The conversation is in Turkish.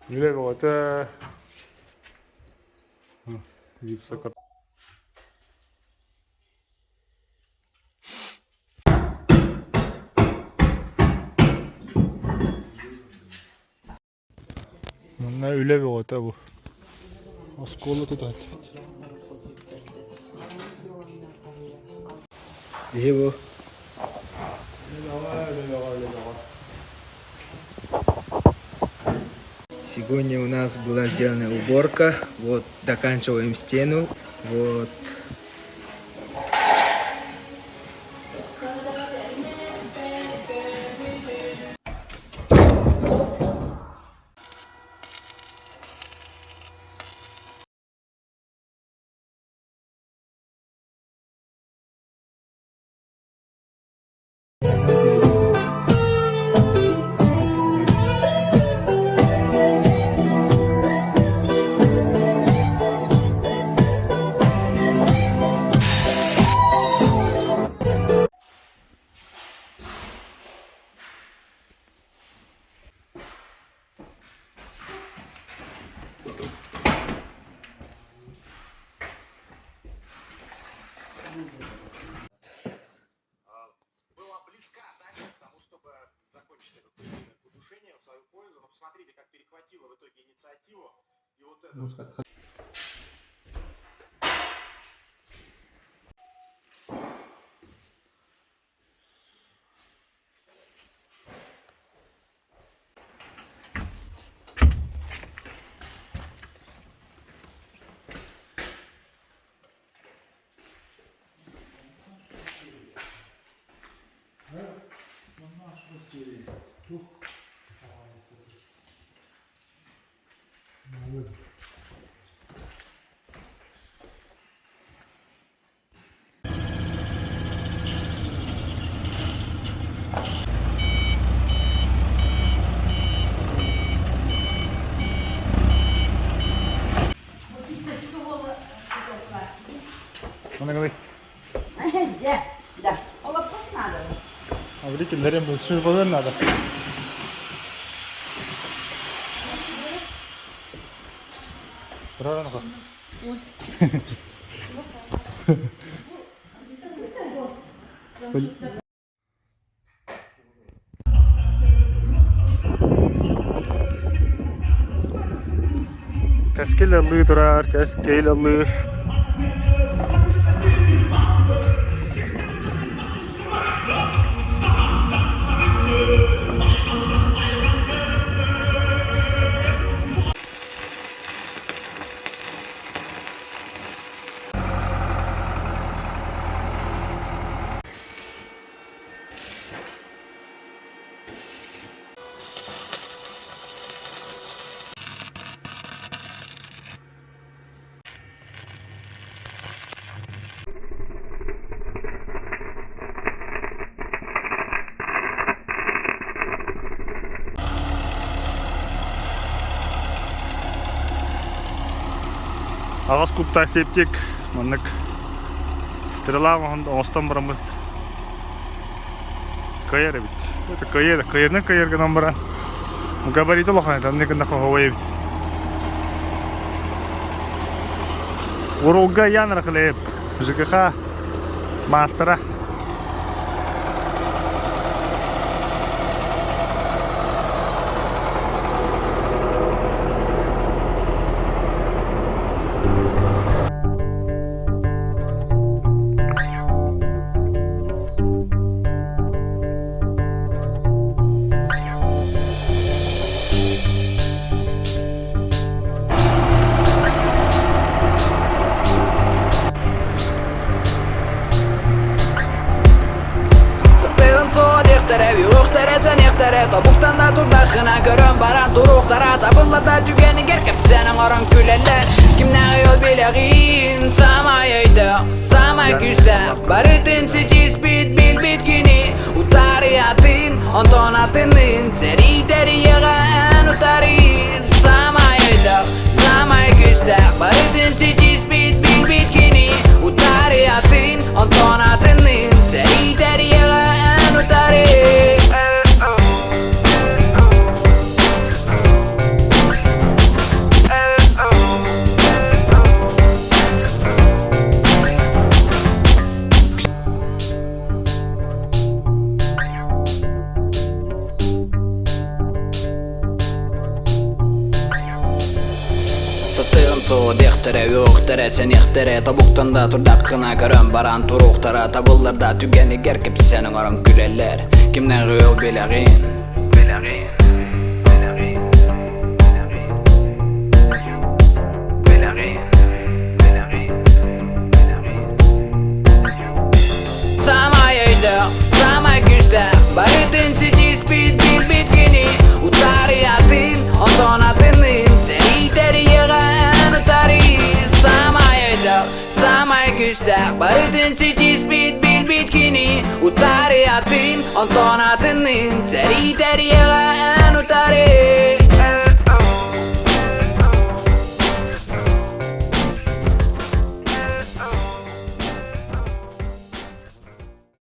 Öyle bir ote. Yiyip sakat. Bunlar öyle bir ote bu. Askolu tutar. İyi bu. Сегодня у нас была сделана уборка. Вот доканчиваем стену. Вот. Была близка, да, к тому, чтобы закончить это удушение в свою пользу. Но посмотрите, как перехватила в итоге инициативу. И вот это... Mana kali? Да. Вопрос надо. А в реке дарем будет все поверь надо. Правильно как? Keskel alıyor durar, keskel alıyor. Ağız kupta septik, manlık sıralama ostan buramız kayar bit. Bu kayarın kayargan baran. Gabarito lokhan, ne kadar havaya bit. Urulga yanar kılep, jıkha mastera. Tabuktan turdakına görün baran turuqlara Tabınlarda tügeni gerkep senin oran küleler Kimden yol bileğin samayaydı Samay küsler Barıtın sicis bit bil bitkini Utariyatın ontonatının Seri teri yığın utariyiz Samayaydı Samay küsler Barıtın sicis bit bil bitkini Utariyatın ontonatının Seri teri yığın utariyiz su dehtere yo'qtere sen ehtere Tabuktanda turdaqına görön baran turuqtara Tabullarda tügeni gerkip senin oran güleller Kimden yol bilegin Sama yayda, sama güçte Barıtın sicis bit bitkini Utariyatın, ondan atının Seni deri yığın utari Sama yayda, sama güçte Barıtın sicis bit bitkini Utariyatın, ondan atının Seni deri yığın